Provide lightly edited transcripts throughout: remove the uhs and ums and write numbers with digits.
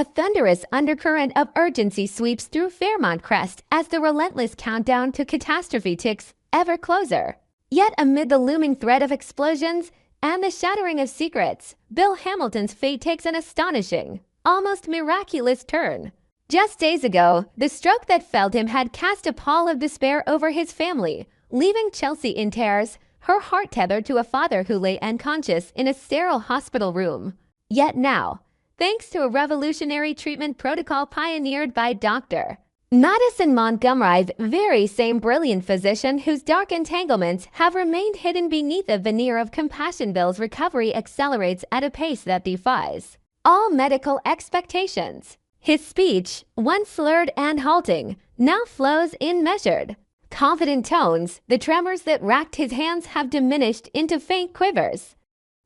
A thunderous undercurrent of urgency sweeps through Fairmont Crest as the relentless countdown to catastrophe ticks ever closer. Yet amid the looming threat of explosions and the shattering of secrets, Bill Hamilton's fate takes an astonishing, almost miraculous turn. Just days ago, the stroke that felled him had cast a pall of despair over his family, leaving Chelsea in tears, her heart tethered to a father who lay unconscious in a sterile hospital room. Yet now, thanks to a revolutionary treatment protocol pioneered by Dr. Madison Montgomery, very same brilliant physician whose dark entanglements have remained hidden beneath a veneer of compassion, Bill's recovery accelerates at a pace that defies all medical expectations. His speech, once slurred and halting, now flows in measured, confident tones. The tremors that racked his hands have diminished into faint quivers,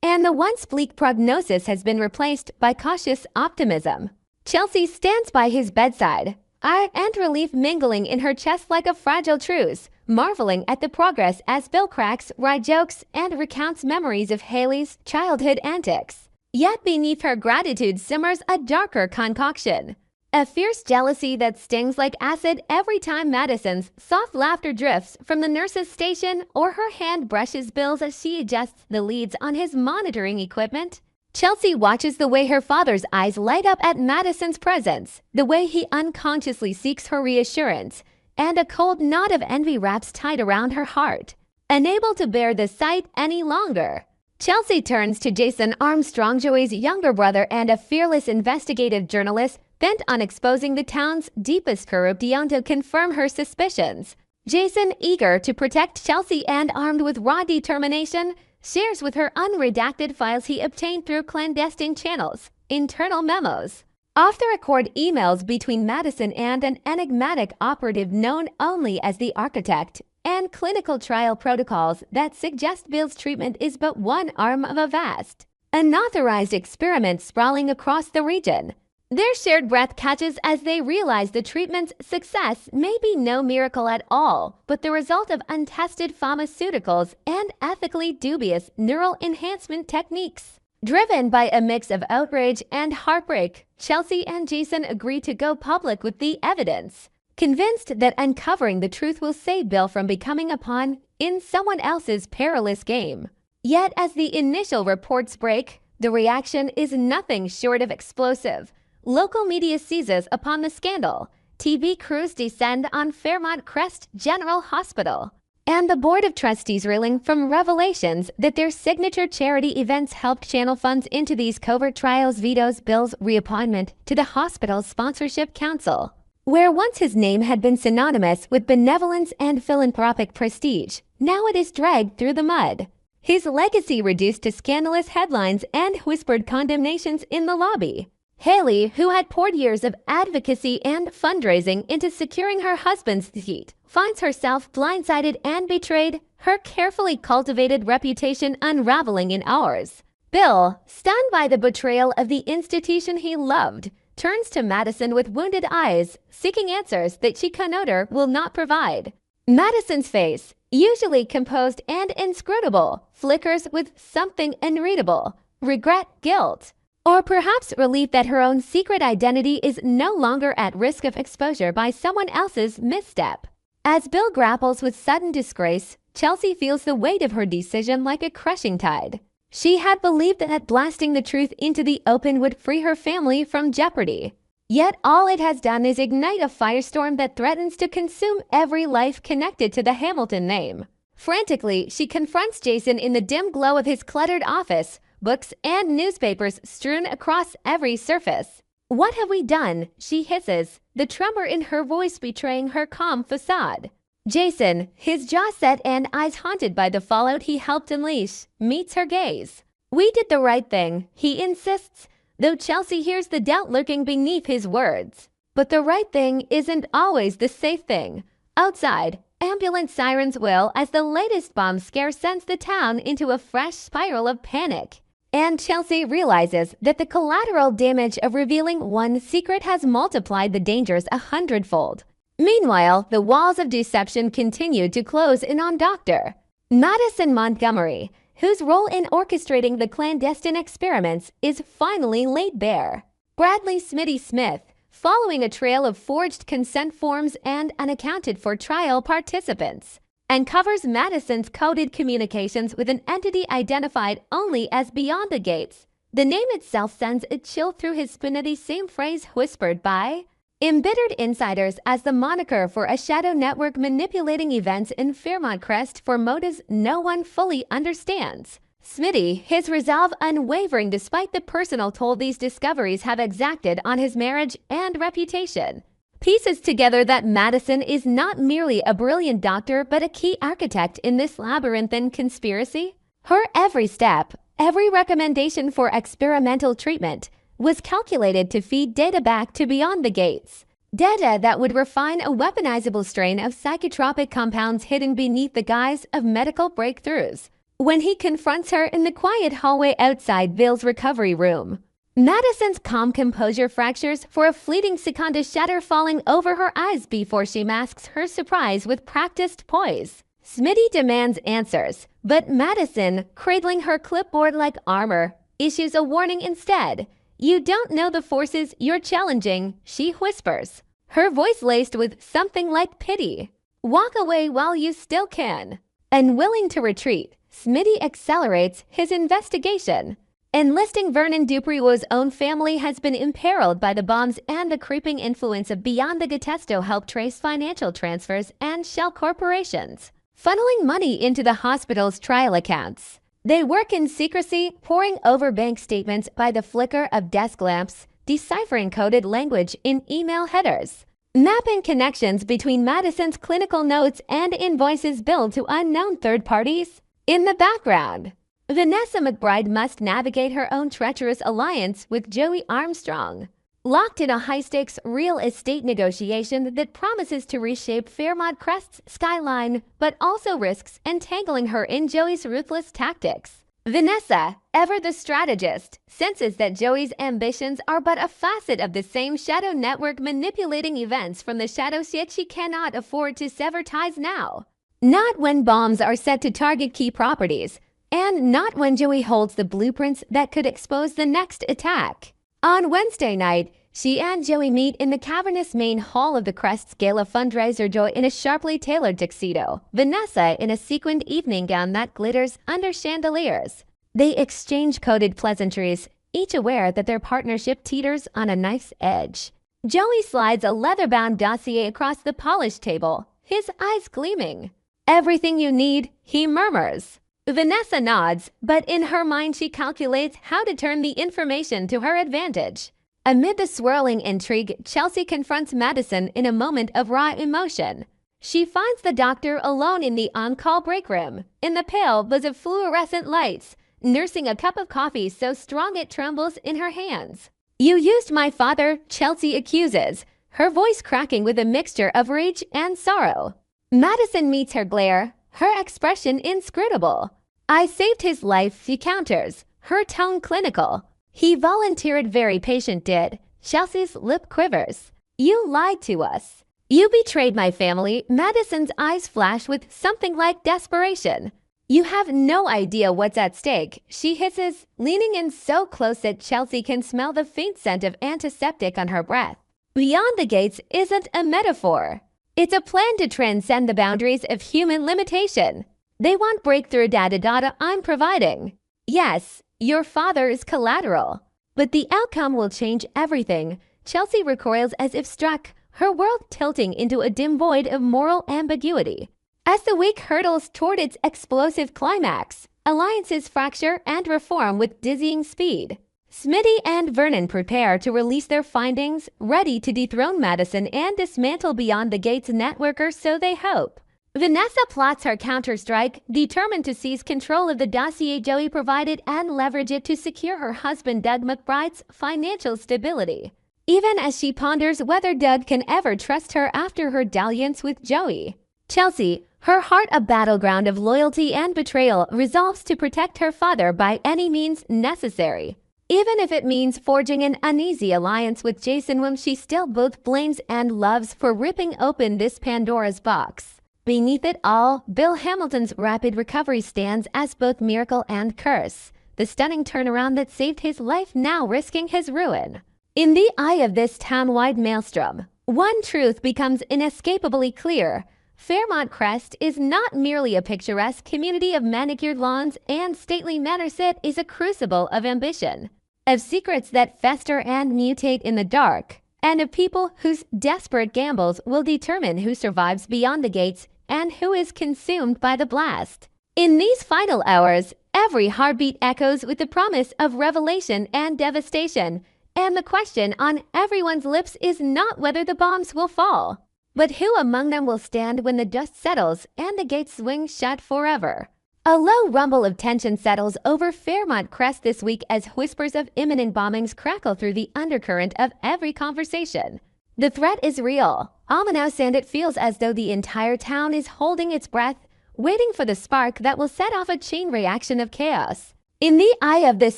and the once bleak prognosis has been replaced by cautious optimism. Chelsea stands by his bedside, ire and relief mingling in her chest like a fragile truce, marveling at the progress as Bill cracks wry jokes and recounts memories of Haley's childhood antics. Yet beneath her gratitude simmers a darker concoction, a fierce jealousy that stings like acid every time Madison's soft laughter drifts from the nurse's station or her hand brushes Bill's as she adjusts the leads on his monitoring equipment. Chelsea watches the way her father's eyes light up at Madison's presence, the way he unconsciously seeks her reassurance, and a cold knot of envy wraps tight around her heart. Unable to bear the sight any longer, Chelsea turns to Jason Armstrong, Joey's younger brother and a fearless investigative journalist bent on exposing the town's deepest corruption to confirm her suspicions. Jason, eager to protect Chelsea and armed with raw determination, shares with her unredacted files he obtained through clandestine channels, internal memos, off-the-record emails between Madison and an enigmatic operative known only as the Architect, and clinical trial protocols that suggest Bill's treatment is but one arm of a vast, unauthorized experiment sprawling across the region. Their shared breath catches as they realize the treatment's success may be no miracle at all, but the result of untested pharmaceuticals and ethically dubious neural enhancement techniques. Driven by a mix of outrage and heartbreak, Chelsea and Jason agree to go public with the evidence, convinced that uncovering the truth will save Bill from becoming a pawn in someone else's perilous game. Yet as the initial reports break, the reaction is nothing short of explosive. Local media seizes upon the scandal, TV crews descend on Fairmont Crest General Hospital, and the Board of Trustees reeling from revelations that their signature charity events helped channel funds into these covert trials vetoes Bill's reappointment to the hospital's sponsorship council, where once his name had been synonymous with benevolence and philanthropic prestige. Now it is dragged through the mud. His legacy reduced to scandalous headlines and whispered condemnations in the lobby. Haley, who had poured years of advocacy and fundraising into securing her husband's seat, finds herself blindsided and betrayed, her carefully cultivated reputation unraveling in hours. Bill, stunned by the betrayal of the institution he loved, turns to Madison with wounded eyes, seeking answers that Chikanoder will not provide. Madison's face, usually composed and inscrutable, flickers with something unreadable: regret, guilt, or perhaps relief that her own secret identity is no longer at risk of exposure by someone else's misstep. As Bill grapples with sudden disgrace, Chelsea feels the weight of her decision like a crushing tide. She had believed that blasting the truth into the open would free her family from jeopardy. Yet all it has done is ignite a firestorm that threatens to consume every life connected to the Hamilton name. Frantically, she confronts Jason in the dim glow of his cluttered office, books and newspapers strewn across every surface. "What have we done?" she hisses, the tremor in her voice betraying her calm facade. Jason, his jaw set and eyes haunted by the fallout he helped unleash, meets her gaze. "We did the right thing," he insists, though Chelsea hears the doubt lurking beneath his words. But the right thing isn't always the safe thing. Outside, ambulance sirens wail as the latest bomb scare sends the town into a fresh spiral of panic. And Chelsea realizes that the collateral damage of revealing one secret has multiplied the dangers 100-fold. Meanwhile, the walls of deception continue to close in on Dr. Madison Montgomery, whose role in orchestrating the clandestine experiments is finally laid bare. Bradley Smitty Smith, following a trail of forged consent forms and unaccounted-for trial participants, uncovers Madison's coded communications with an entity identified only as Beyond the Gates. The name itself sends a chill through his spine at the same phrase whispered by embittered insiders as the moniker for a shadow network manipulating events in Fairmont Crest for motives no one fully understands. Smitty, his resolve unwavering despite the personal toll these discoveries have exacted on his marriage and reputation, pieces together that Madison is not merely a brilliant doctor but a key architect in this labyrinthine conspiracy. Her every step, every recommendation for experimental treatment, was calculated to feed data back to Beyond the Gates. Data that would refine a weaponizable strain of psychotropic compounds hidden beneath the guise of medical breakthroughs. When he confronts her in the quiet hallway outside Bill's recovery room, Madison's calm composure fractures for a fleeting second, a shatter falling over her eyes before she masks her surprise with practiced poise. Smitty demands answers, but Madison, cradling her clipboard like armor, issues a warning instead. "You don't know the forces you're challenging," she whispers, her voice laced with something like pity. "Walk away while you still can." Unwilling to retreat, Smitty accelerates his investigation. Enlisting Vernon Duprio's own family has been imperiled by the bombs, and the creeping influence of Beyond the Gatesto help trace financial transfers and shell corporations, funneling money into the hospital's trial accounts. They work in secrecy, poring over bank statements by the flicker of desk lamps, deciphering coded language in email headers, mapping connections between Madison's clinical notes and invoices billed to unknown third parties. In the background, Vanessa McBride must navigate her own treacherous alliance with Joey Armstrong, locked in a high-stakes real estate negotiation that promises to reshape Fairmont Crest's skyline, but also risks entangling her in Joey's ruthless tactics. Vanessa, ever the strategist, senses that Joey's ambitions are but a facet of the same shadow network manipulating events from the shadows, yet she cannot afford to sever ties now. Not when bombs are set to target key properties, and not when Joey holds the blueprints that could expose the next attack. On Wednesday night, she and Joey meet in the cavernous main hall of the Crest's gala fundraiser, Joey in a sharply tailored tuxedo, Vanessa in a sequined evening gown that glitters under chandeliers. They exchange coded pleasantries, each aware that their partnership teeters on a knife's edge. Joey slides a leather-bound dossier across the polished table, his eyes gleaming. "Everything you need," he murmurs. Vanessa nods, but in her mind she calculates how to turn the information to her advantage. Amid the swirling intrigue, Chelsea confronts Madison in a moment of raw emotion. She finds the doctor alone in the on-call break room, in the pale buzz of fluorescent lights, nursing a cup of coffee so strong it trembles in her hands. "You used my father," Chelsea accuses, her voice cracking with a mixture of rage and sorrow. Madison meets her glare, her expression inscrutable. "I saved his life," she counters, her tone clinical. "He volunteered, very patient did." Chelsea's lip quivers. "You lied to us. You betrayed my family." Madison's eyes flash with something like desperation. "You have no idea what's at stake," she hisses, leaning in so close that Chelsea can smell the faint scent of antiseptic on her breath. Beyond the Gates isn't a metaphor. It's a plan to transcend the boundaries of human limitation. They want breakthrough data I'm providing. Yes, your father is collateral, but the outcome will change everything. Chelsea recoils as if struck, her world tilting into a dim void of moral ambiguity. As the week hurtles toward its explosive climax, alliances fracture and reform with dizzying speed. Smitty and Vernon prepare to release their findings, ready to dethrone Madison and dismantle Beyond the Gates networker, so they hope. Vanessa plots her counterstrike, determined to seize control of the dossier Joey provided and leverage it to secure her husband Doug McBride's financial stability, even as she ponders whether Doug can ever trust her after her dalliance with Joey. Chelsea, her heart a battleground of loyalty and betrayal, resolves to protect her father by any means necessary, even if it means forging an uneasy alliance with Jason, whom she still both blames and loves for ripping open this Pandora's box. Beneath it all, Bill Hamilton's rapid recovery stands as both miracle and curse, the stunning turnaround that saved his life now risking his ruin. In the eye of this town-wide maelstrom, one truth becomes inescapably clear. Fairmont Crest is not merely a picturesque community of manicured lawns and stately manners. It is a crucible of ambition, of secrets that fester and mutate in the dark, and of people whose desperate gambles will determine who survives beyond the gates and who is consumed by the blast. In these final hours, every heartbeat echoes with the promise of revelation and devastation, and the question on everyone's lips is not whether the bombs will fall, but who among them will stand when the dust settles and the gates swing shut forever. A low rumble of tension settles over Fairmont Crest this week as whispers of imminent bombings crackle through the undercurrent of every conversation. The threat is real, ominous, and it feels as though the entire town is holding its breath, waiting for the spark that will set off a chain reaction of chaos. In the eye of this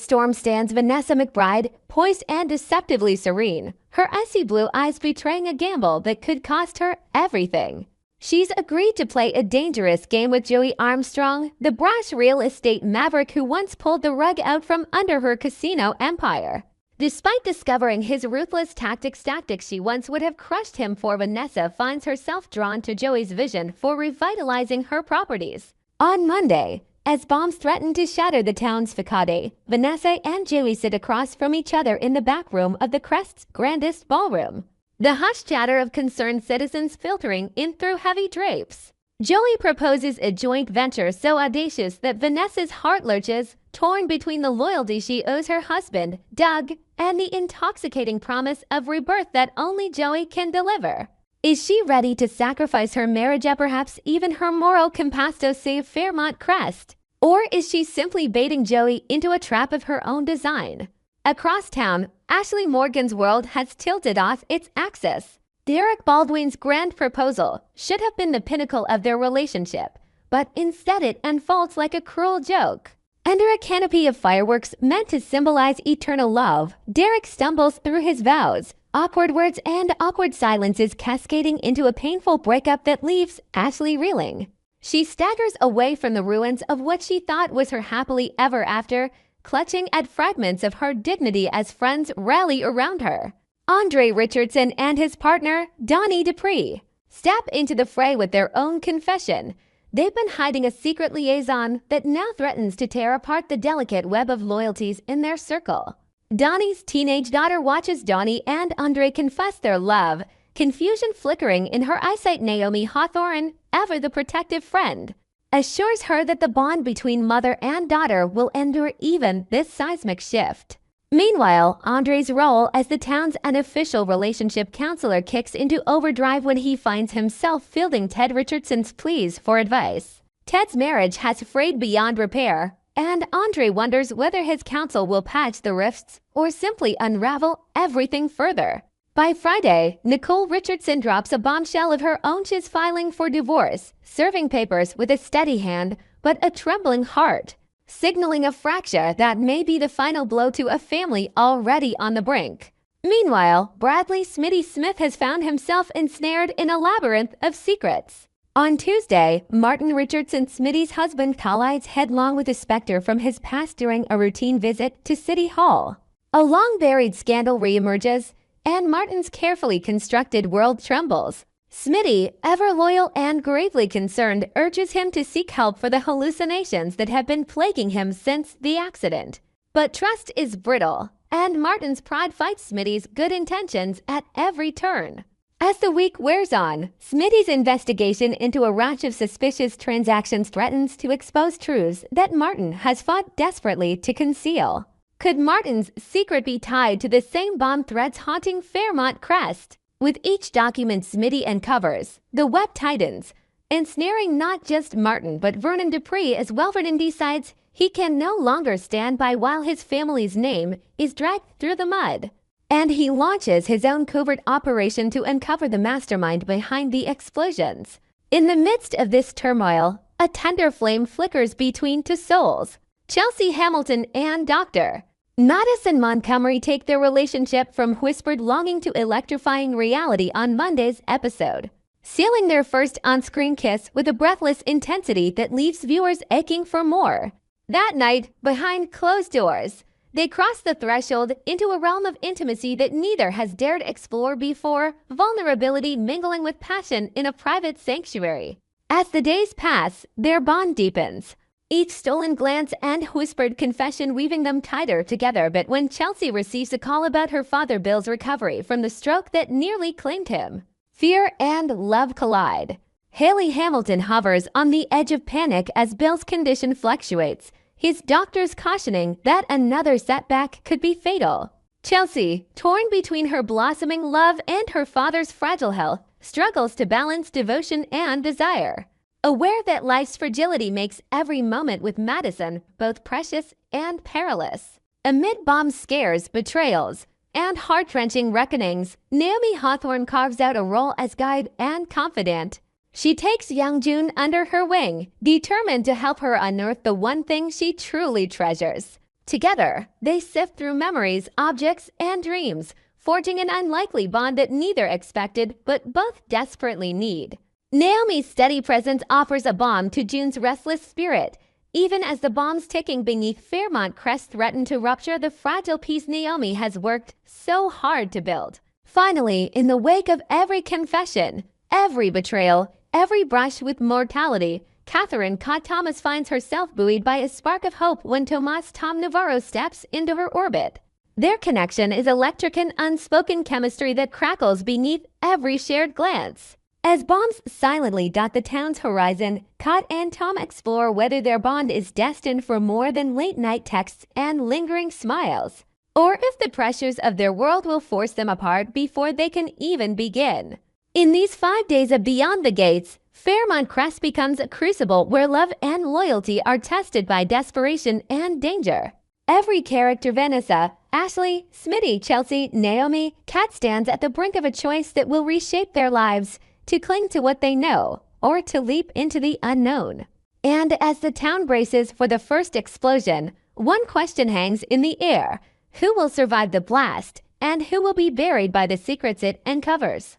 storm stands Vanessa McBride, poised and deceptively serene, her icy blue eyes betraying a gamble that could cost her everything. She's agreed to play a dangerous game with Joey Armstrong, the brash real estate maverick who once pulled the rug out from under her casino empire. Despite discovering his ruthless tactics she once would have crushed him for, Vanessa finds herself drawn to Joey's vision for revitalizing her properties. On Monday, as bombs threaten to shatter the town's facade, Vanessa and Joey sit across from each other in the back room of the Crest's grandest ballroom, the hushed chatter of concerned citizens filtering in through heavy drapes. Joey proposes a joint venture so audacious that Vanessa's heart lurches, torn between the loyalty she owes her husband, Doug, and the intoxicating promise of rebirth that only Joey can deliver. Is she ready to sacrifice her marriage and perhaps even her moral compass to save Fairmont Crest? Or is she simply baiting Joey into a trap of her own design? Across town, Ashley Morgan's world has tilted off its axis. Derek Baldwin's grand proposal should have been the pinnacle of their relationship, but instead it unfolds like a cruel joke. Under a canopy of fireworks meant to symbolize eternal love, Derek stumbles through his vows, awkward words and awkward silences cascading into a painful breakup that leaves Ashley reeling. She staggers away from the ruins of what she thought was her happily ever after, clutching at fragments of her dignity as friends rally around her. Andre Richardson and his partner, Donnie Dupree, step into the fray with their own confession. They've been hiding a secret liaison that now threatens to tear apart the delicate web of loyalties in their circle. Donnie's teenage daughter watches Donnie and Andre confess their love, confusion flickering in her eyesight. Naomi Hawthorne, ever the protective friend, assures her that the bond between mother and daughter will endure even this seismic shift. Meanwhile, Andre's role as the town's unofficial relationship counselor kicks into overdrive when he finds himself fielding Ted Richardson's pleas for advice. Ted's marriage has frayed beyond repair, and Andre wonders whether his counsel will patch the rifts or simply unravel everything further. By Friday, Nicole Richardson drops a bombshell of her own. She's filing for divorce, serving papers with a steady hand but a trembling heart, signaling a fracture that may be the final blow to a family already on the brink. Meanwhile, Bradley "Smitty" Smith has found himself ensnared in a labyrinth of secrets. On Tuesday, Martin Richardson, Smitty's husband, collides headlong with a specter from his past during a routine visit to City Hall. A long-buried scandal reemerges, and Martin's carefully constructed world trembles. Smitty, ever loyal and gravely concerned, urges him to seek help for the hallucinations that have been plaguing him since the accident. But trust is brittle, and Martin's pride fights Smitty's good intentions at every turn. As the week wears on, Smitty's investigation into a rash of suspicious transactions threatens to expose truths that Martin has fought desperately to conceal. Could Martin's secret be tied to the same bomb threats haunting Fairmont Crest? With each document Smitty uncovers, the web tightens, ensnaring not just Martin but Vernon Dupree as well. Vernon decides he can no longer stand by while his family's name is dragged through the mud, and he launches his own covert operation to uncover the mastermind behind the explosions. In the midst of this turmoil, a tender flame flickers between two souls, Chelsea Hamilton and Dr. Madison Montgomery take their relationship from whispered longing to electrifying reality on Monday's episode, sealing their first on-screen kiss with a breathless intensity that leaves viewers aching for more. That night, behind closed doors, They cross the threshold into a realm of intimacy that neither has dared explore before, vulnerability mingling with passion in a private sanctuary. As the days pass, their bond deepens, each stolen glance and whispered confession weaving them tighter together. But when Chelsea receives a call about her father Bill's recovery from the stroke that nearly claimed him, fear and love collide. Haley Hamilton hovers on the edge of panic as Bill's condition fluctuates, his doctors cautioning that another setback could be fatal. Chelsea, torn between her blossoming love and her father's fragile health, struggles to balance devotion and desire. Aware that life's fragility makes every moment with Madison both precious and perilous. Amid bomb scares, betrayals, and heart-wrenching reckonings, Naomi Hawthorne carves out a role as guide and confidant. She takes Youngjun under her wing, determined to help her unearth the one thing she truly treasures. Together, they sift through memories, objects, and dreams, forging an unlikely bond that neither expected but both desperately need. Naomi's steady presence offers a balm to Jun's restless spirit, even as the bombs ticking beneath Fairmont Crest threaten to rupture the fragile peace Naomi has worked so hard to build. Finally, in the wake of every confession, every betrayal, every brush with mortality, Catherine Cott Thomas finds herself buoyed by a spark of hope when Tomas Tom Navarro steps into her orbit. Their connection is electric and unspoken chemistry that crackles beneath every shared glance. As bombs silently dot the town's horizon, Cott and Tom explore whether their bond is destined for more than late-night texts and lingering smiles, or if the pressures of their world will force them apart before they can even begin. In these 5 days of Beyond the Gates, Fairmont Crest becomes a crucible where love and loyalty are tested by desperation and danger. Every character, Vanessa, Ashley, Smitty, Chelsea, Naomi, Kat, stands at the brink of a choice that will reshape their lives, to cling to what they know or to leap into the unknown. And as the town braces for the first explosion, one question hangs in the air: who will survive the blast and who will be buried by the secrets it uncovers?